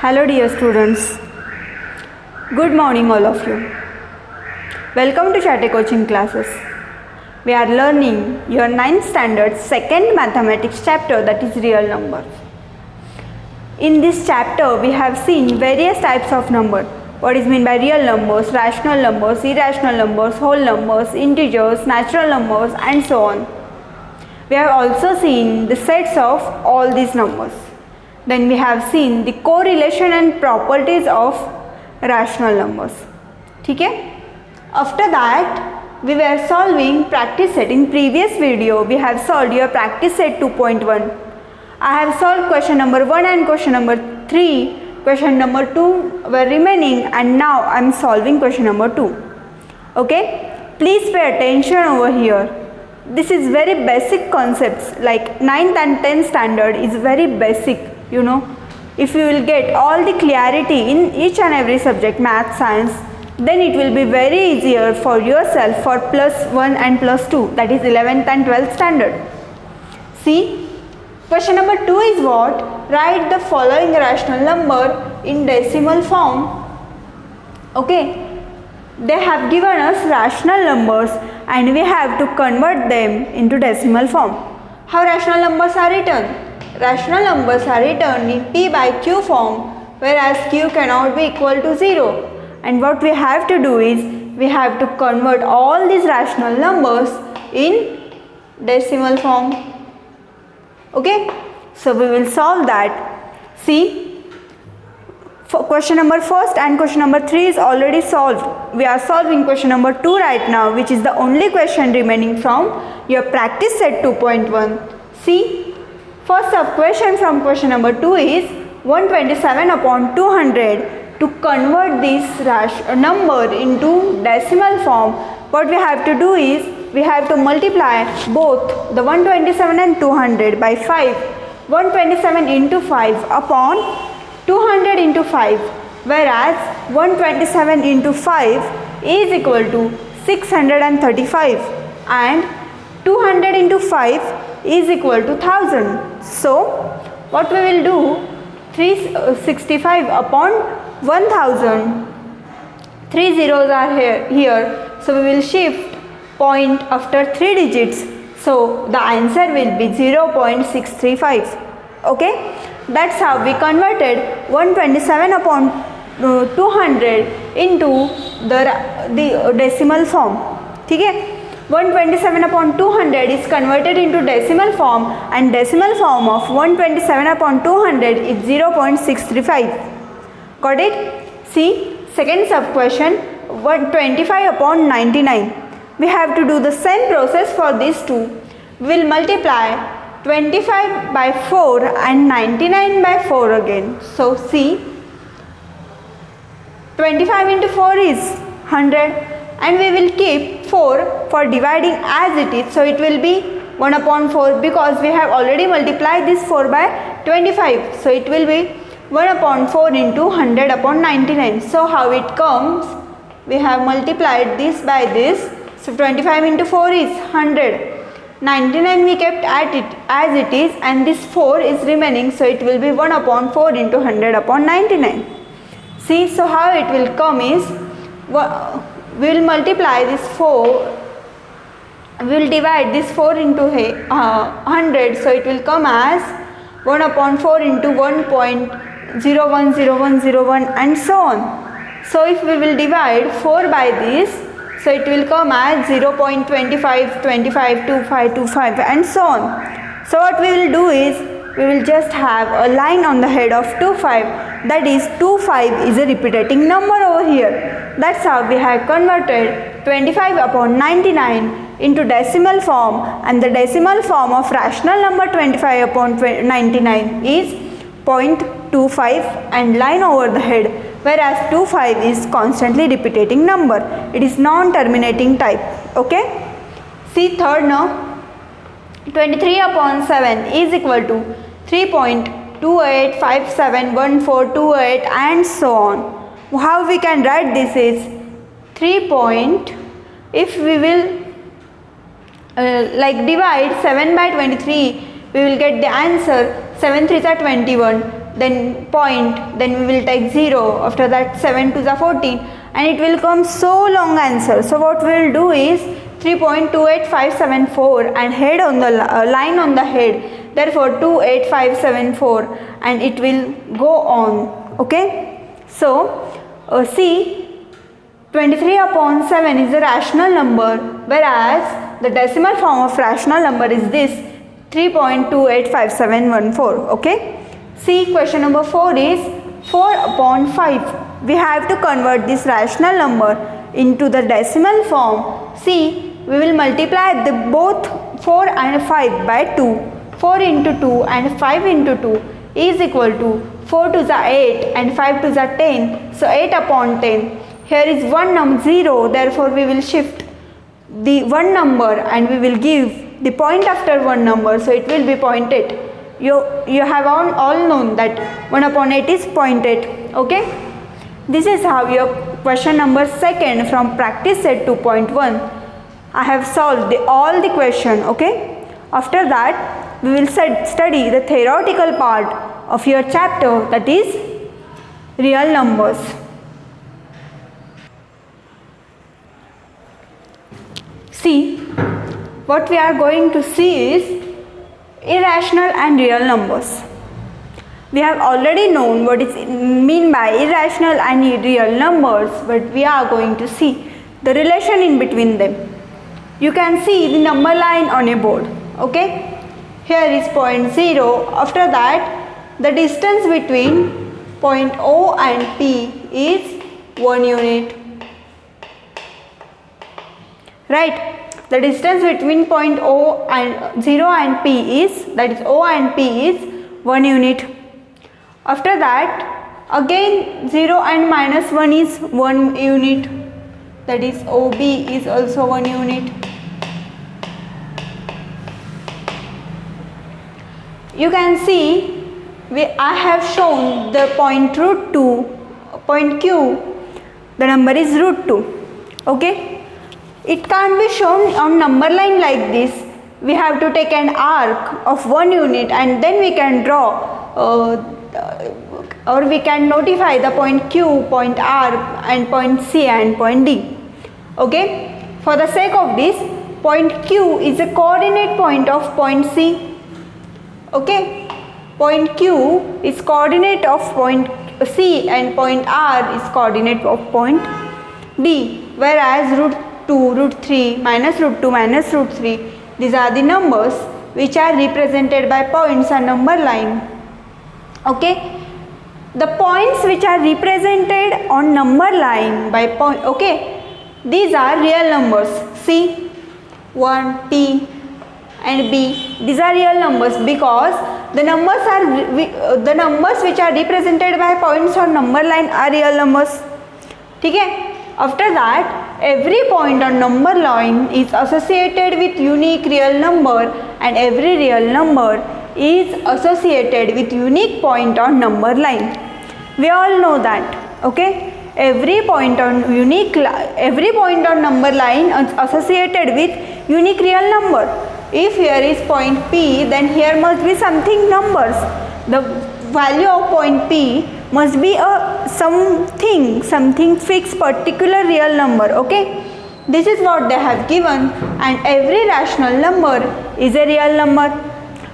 Hello dear students, good morning all of you. Welcome to Chatty Coaching classes. We are learning your 9th standard second mathematics chapter, that is real numbers. In this chapter we have seen various types of numbers. What is meant by real numbers, rational numbers, irrational numbers, whole numbers, integers, natural numbers and so on. We have also seen the sets of all these numbers. Then we have seen the correlation and properties of rational numbers. Okay? After that, we were solving practice set. In previous video, we have solved your practice set 2.1. I have solved question number 1 and question number 3. Question number 2 were remaining and now I am solving question number 2. Okay? Please pay attention over here. This is very basic concepts, like 9th and 10th standard is very basic. You know, if you will get all the clarity in each and every subject, math, science, then it will be very easier for yourself for +1 and +2, that is 11th and 12th standard. See, question number 2 is what? Write the following rational number in decimal form. Okay, they have given us rational numbers and we have to convert them into decimal form. How rational numbers are written? Rational numbers are written in P by Q form, whereas Q cannot be equal to 0. And what we have to do is, we have to convert all these rational numbers in decimal form. Okay, so we will solve that. See, for question number 1 and question number 3 is already solved. We are solving question number 2 right now, which is the only question remaining from your practice set 2.1. See, first question from question number 2 is 127 upon 200. To convert this number into decimal form, what we have to do is, we have to multiply both the 127 and 200 by 5. 127 into 5 upon 200 into 5, whereas 127 into 5 is equal to 635 and 200 into 5 is equal to 1000. So, what we will do, 365 upon 1000, 3 zeros are here, so we will shift point after 3 digits, so the answer will be 0.635. Okay, that's how we converted 127 upon 200 into the decimal form. Okay? 127 upon 200 is converted into decimal form and decimal form of 127 upon 200 is 0.635. Got it? See, second sub question, 125 upon 99. We have to do the same process for these two. We will multiply 25 by 4 and 99 by 4 again. So, see, 25 into 4 is 100. And we will keep 4 for dividing as it is, so it will be 1 upon 4 because we have already multiplied this 4 by 25, so it will be 1 upon 4 into 100 upon 99. So how it comes, we have multiplied this by this, so 25 into 4 is 100, 99 we kept at it as it is and this 4 is remaining, so it will be 1 upon 4 into 100 upon 99. See, so how it will come is, we will multiply this 4, we will divide this 4 into 100, so it will come as 1 upon 4 into 1.010101 and so on. So if we will divide 4 by this, so it will come as 0.25, 25, 25, 25 and so on. So what we will do is, we will just have a line on the head of 25, that is 25 is a repeating number over here. That's how we have converted 25 upon 99 into decimal form, and the decimal form of rational number 25 upon 99 is 0.25 and line over the head, whereas 25 is constantly repeating number. It is non-terminating type. Okay? See third now. 23 upon 7 is equal to 3.28571428 and so on. How we can write this is 3 point, if we will divide 7 by 23, we will get the answer 7 3s are 21. then point, then we will take 0, after that 7 to the 14, and it will come so long answer. So what we will do is 3.28574 and head on the line on the head, therefore 28574, and it will go on. Okay, so see, 23 upon 7 is a rational number, whereas the decimal form of rational number is this 3.285714. Okay, see, question number 4 is 4 upon 5. We have to convert this rational number into the decimal form. See, we will multiply the both 4 and 5 by 2. 4 into 2 and 5 into 2 is equal to 4 to the 8 and 5 to the 10. So 8 upon 10. Here is one number 0, therefore we will shift the one number and we will give the point after one number, so it will be 0.8. You have all known that 1 upon 8 is 0.8. Okay, this is how your question number 2 from practice set 2.1. I have solved all the question. Okay, after that we will study the theoretical part of your chapter, that is real numbers. See, what we are going to see is irrational and real numbers. We have already known what is mean by irrational and real numbers, but we are going to see the relation in between them. You can see the number line on a board. Okay, here is point 0. After that, the distance between point O and P is 1 unit. Right, the distance between point O and 0 and P is, that is O and P is 1 unit. After that, again 0 and minus 1 is 1 unit, that is OB is also 1 unit. You can see I have shown the point root 2, point Q, the number is root 2. Okay, it can't be shown on number line like this. We have to take an arc of 1 unit and then we can draw or we can notify the point Q, point R and point C and point D. Okay, for the sake of this, point Q is a coordinate point of point C. Okay, point Q is coordinate of point C and point R is coordinate of point D, whereas root 2, root 3, minus root 2, minus root 3, these are the numbers which are represented by points and number line. Okay, the points which are represented on number line by point, okay, these are real numbers. C, 1, P and B, these are real numbers because the numbers which are represented by points on number line are real numbers. Okay, after that, every point on number line is associated with unique real number and every real number is associated with unique point on number line. We all know that. Okay, every point on number line is associated with unique real number. If here is point P, then here must be something numbers. The value of point P must be a something fixed particular real number. Okay, this is what they have given, and every rational number is a real number.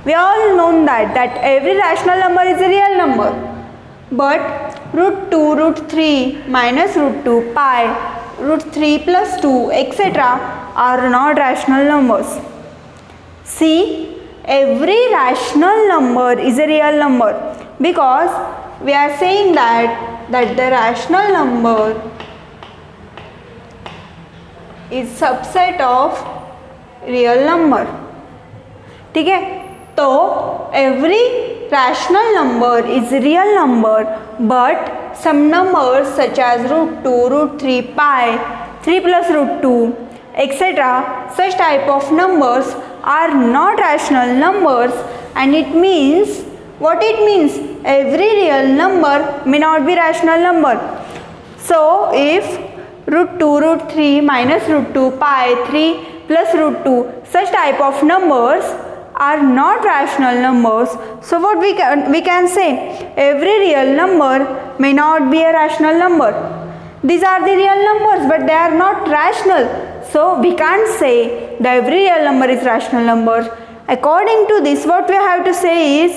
We all know that every rational number is a real number, but root 2, root 3, minus root 2, pi, root 3 plus 2, etc. are not rational numbers. See, every rational number is a real number because we are saying that the rational number is subset of real number. ठीक है, तो every rational number is a real number, but some numbers such as root 2, root 3, pi, 3 plus root 2, etc. such type of numbers are not rational numbers, and it means, what it means, every real number may not be rational number. So if root 2, root 3, minus root 2, pi, 3 plus root 2, such type of numbers are not rational numbers. So what we can say, every real number may not be a rational number. These are the real numbers, but they are not rational. So we can't say that every real number is rational number. According to this, what we have to say is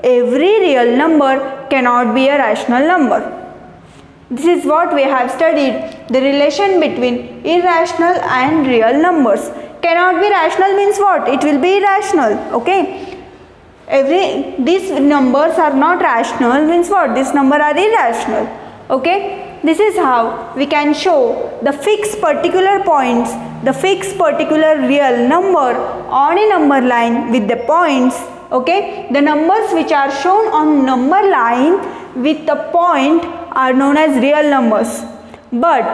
every real number cannot be a rational number. This is what we have studied, the relation between irrational and real numbers. Cannot be rational means what? It will be irrational. Okay. These numbers are not rational means what? This number are irrational. Okay. This is how we can show the fixed particular points, the fixed particular real number on a number line with the points. Okay. The numbers which are shown on number line with the point are known as real numbers. But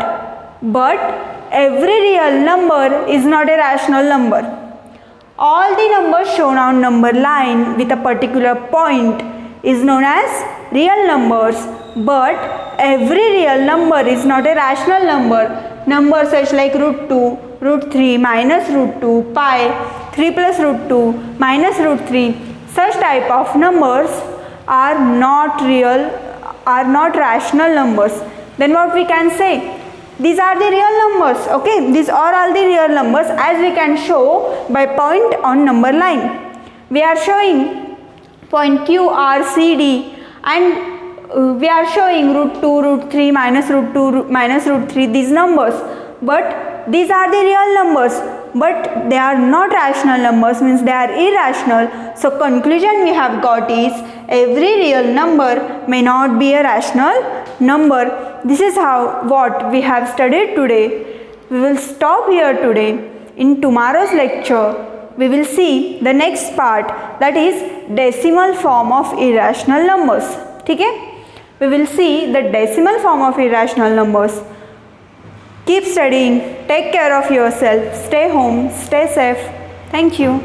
every real number is not a rational number. All the numbers shown on number line with a particular point is known as real numbers, but every real number is not a rational number. Numbers such like √2, √3, minus √2, pi, 3 plus √2, minus √3, such type of numbers are not real, are not rational numbers. Then what we can say? These are the real numbers. Okay, these are all the real numbers as we can show by point on number line. We are showing point Q, R, C, D, and we are showing √2, √3, minus √2, minus √3, these numbers. But these are the real numbers, but they are not rational numbers, means they are irrational. So conclusion we have got is every real number may not be a rational number. This is how what we have studied today. We will stop here today. In tomorrow's lecture we will see the next part, that is decimal form of irrational numbers. ठीक है? We will see the decimal form of irrational numbers. Keep studying, take care of yourself, stay home, stay safe. Thank you.